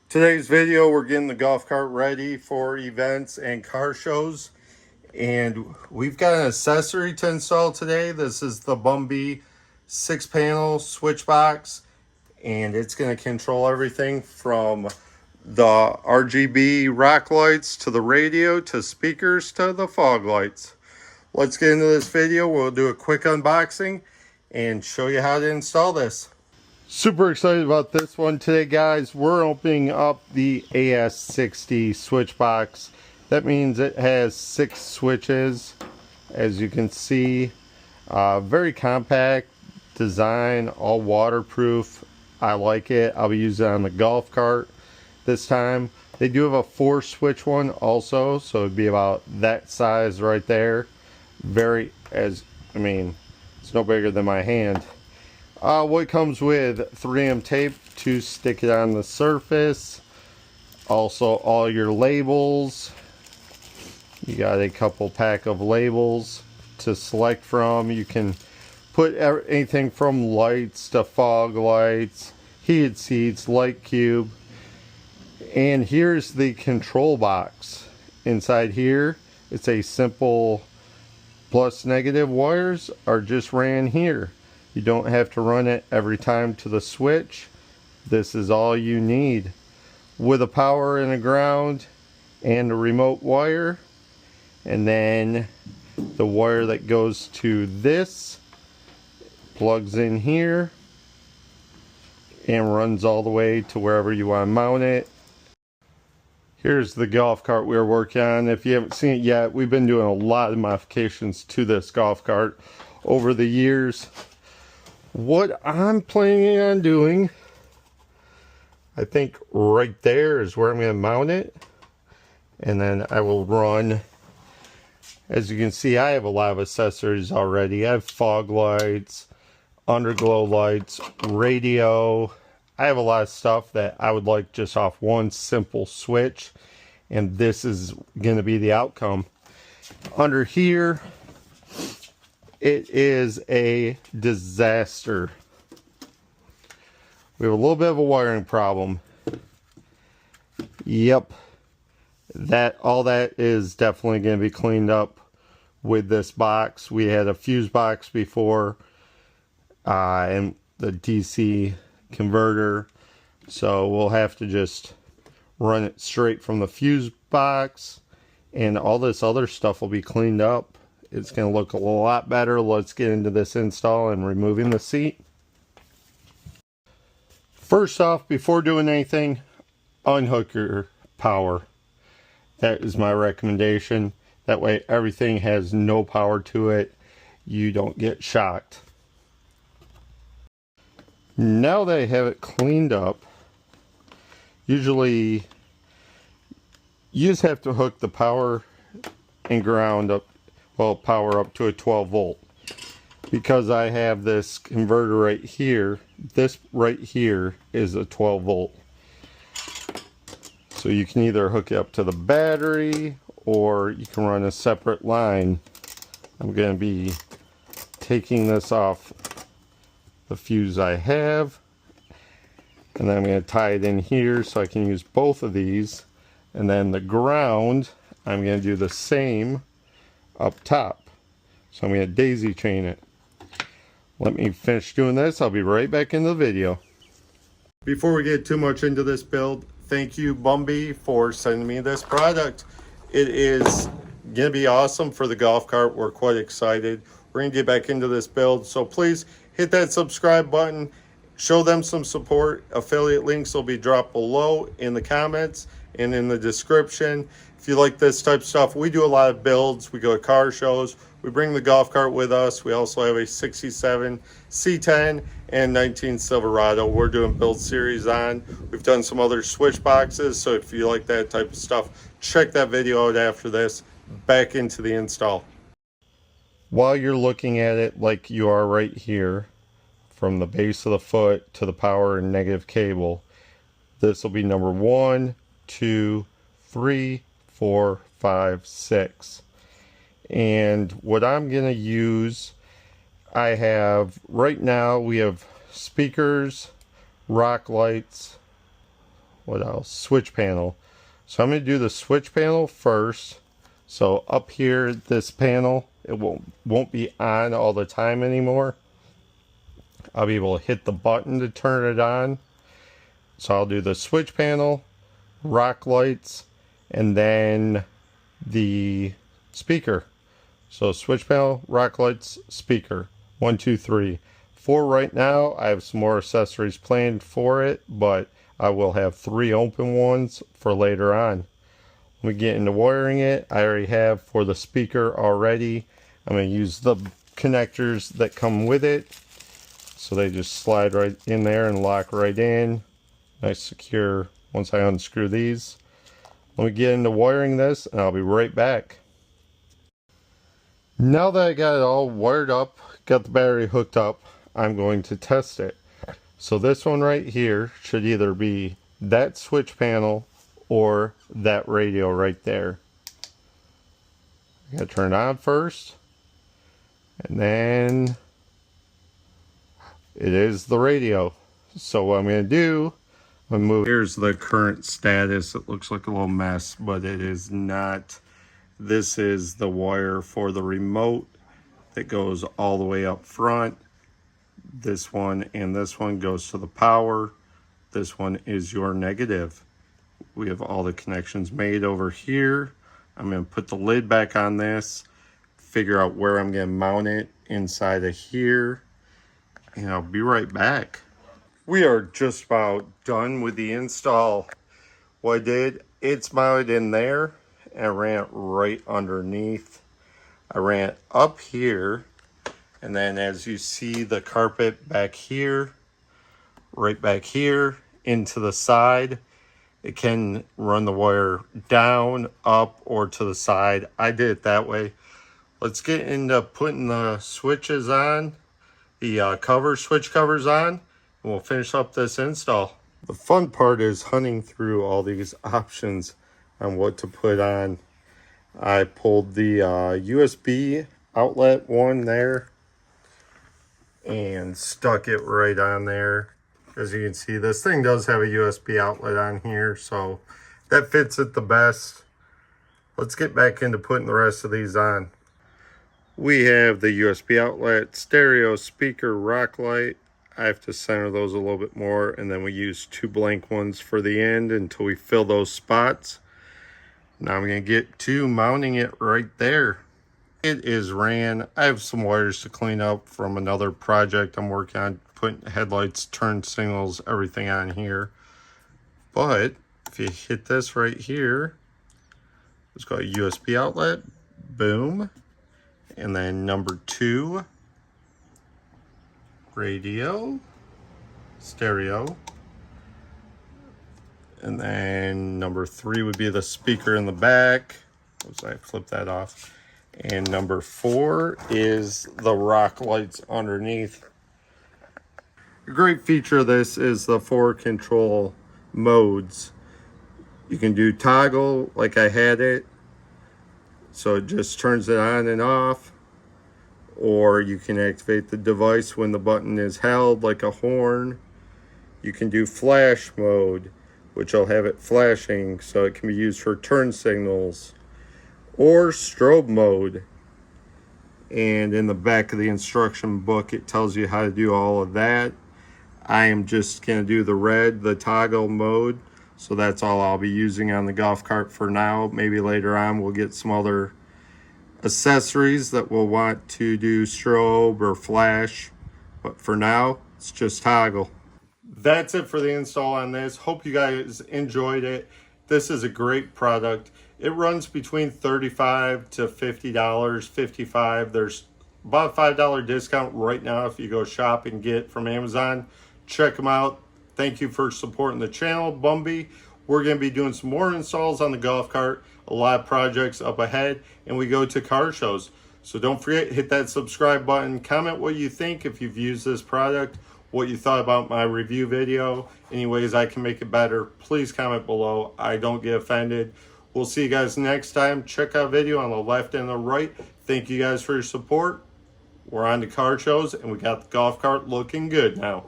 Today's video, we're getting the golf cart ready for events and car shows. And we've got an accessory to install today. This is the Bumby 6-panel switch box. And it's going to control everything from the RGB rock lights to the radio to speakers to the fog lights. Let's get into this video. We'll do a quick unboxing and show you how to install this. Super excited about this one today, guys. We're opening up the AS60 switch box. That means it has 6 switches, as you can see. Very compact design, all waterproof. I like it. I'll be using it on the golf cart this time. They do have a 4 switch one also, so it'd be about that size right there. It's no bigger than my hand. What comes with 3M tape to stick it on the surface. Also all your labels. You got a couple pack of labels to select from. You can put anything from lights to fog lights, heated seats, light cube. And here's the control box. Inside here, it's a simple plus negative wires are just ran here. You don't have to run it every time to the switch. This is all you need. With a power and a ground and a remote wire. And then the wire that goes to this plugs in here and runs all the way to wherever you want to mount it. Here's the golf cart we're working on. If you haven't seen it yet, we've been doing a lot of modifications to this golf cart over the years. What I'm planning on doing, I think right there is where I'm going to mount it. And then I will run, as you can see, I have a lot of accessories already. I have fog lights, underglow lights, radio. I have a lot of stuff that I would like just off one simple switch. And this is going to be the outcome. Under here, it is a disaster. We have a little bit of a wiring problem. Yep. All that is definitely going to be cleaned up with this box. We had a fuse box before and the DC converter. So we'll have to just run it straight from the fuse box. And all this other stuff will be cleaned up. It's going to look a lot better. Let's get into this install and removing the seat. First off, before doing anything, unhook your power. That is my recommendation. That way everything has no power to it. You don't get shocked. Now that I have it cleaned up, usually you just have to hook the power and ground up. Well, power up to a 12 volt. Because I have this converter right here, this right here is a 12 volt. So you can either hook it up to the battery or you can run a separate line. I'm going to be taking this off the fuse I have. And then I'm going to tie it in here so I can use both of these. And then the ground, I'm going to do the same up top. So I'm going to daisy chain it. Let me finish doing this. I'll be right back in the video. Before we get too much into this build, thank you Bumby for sending me this product. It is going to be awesome for the golf cart. We're quite excited. We're going to get back into this build. So please hit that subscribe button. Show them some support. Affiliate links will be dropped below in the comments and in the description. If you like this type of stuff, we do a lot of builds. We go to car shows. We bring the golf cart with us. We also have a 67 C10 and 19 Silverado we're doing build series on. We've done some other switch boxes, so if you like that type of stuff, check that video out after this. Back into the install. While you're looking at it like you are right here, from the base of the foot to the power and negative cable, this will be number 1, 2, 3, 4, 5, 6. And what I'm going to use, I have, right now we have speakers, rock lights, what else? Switch panel. So I'm going to do the switch panel first. So up here, this panel, it won't be on all the time anymore. I'll be able to hit the button to turn it on. So I'll do the switch panel, rock lights, and then the speaker. So switch panel, rock lights, speaker. 1, 2, 3. For right now, I have some more accessories planned for it, but I will have 3 open ones for later on. When we get into wiring it, I already have for the speaker already. I'm going to use the connectors that come with it. So they just slide right in there and lock right in. Nice secure once I unscrew these. Let me get into wiring this and I'll be right back. Now that I got it all wired up, got the battery hooked up, I'm going to test it. So this one right here should either be that switch panel or that radio right there. I gotta turn it on first, and then it is the radio. So what I'm gonna do, I'm gonna move. Here's the current status. It looks like a little mess, but it is not. This is the wire for the remote that goes all the way up front. This one and this one goes to the power. This one is your negative. We have all the connections made over here. I'm going to put the lid back on this, figure out where I'm going to mount it inside of here, and I'll be right back. We are just about done with the install. What I did, it's mounted in there, and I ran it right underneath. I ran it up here, and then as you see the carpet back here, right back here, into the side, it can run the wire down, up, or to the side. I did it that way. Let's get into putting the switches on, the switch covers on, and we'll finish up this install. The fun part is hunting through all these options on what to put on. I pulled the USB outlet one there and stuck it right on there. As you can see, this thing does have a USB outlet on here, so that fits it the best. Let's get back into putting the rest of these on. We have the USB outlet, stereo, speaker, rock light. I have to center those a little bit more, and then we use 2 blank ones for the end until we fill those spots. Now I'm going to get to mounting it right there. It is ran. I have some wires to clean up from another project I'm working on, putting headlights, turn signals, everything on here. But if you hit this right here, it's got a USB outlet, boom. And then number 2, radio, stereo. And then number 3 would be the speaker in the back. Oops, I flipped that off. And number 4 is the rock lights underneath. A great feature of this is the 4 control modes. You can do toggle like I had it, so it just turns it on and off. Or you can activate the device when the button is held like a horn. You can do flash mode, which will have it flashing so it can be used for turn signals. Or strobe mode, and in the back of the instruction book it tells you how to do all of that. I am just going to do the red, the toggle mode, so that's all I'll be using on the golf cart for now. Maybe later on we'll get some other accessories that we'll want to do strobe or flash, but for now it's just toggle. That's it for the install on this. Hope you guys enjoyed it. This is a great product. It runs between $35 to $50, $55. There's about a $5 discount right now if you go shop and get from Amazon. Check them out. Thank you for supporting the channel, Bumby. We're going to be doing some more installs on the golf cart. A lot of projects up ahead, and we go to car shows. So don't forget, hit that subscribe button. Comment what you think if you've used this product, what you thought about my review video, any ways I can make it better. Please comment below. I don't get offended. We'll see you guys next time. Check out video on the left and the right. Thank you guys for your support. We're on to car shows, and we got the golf cart looking good now.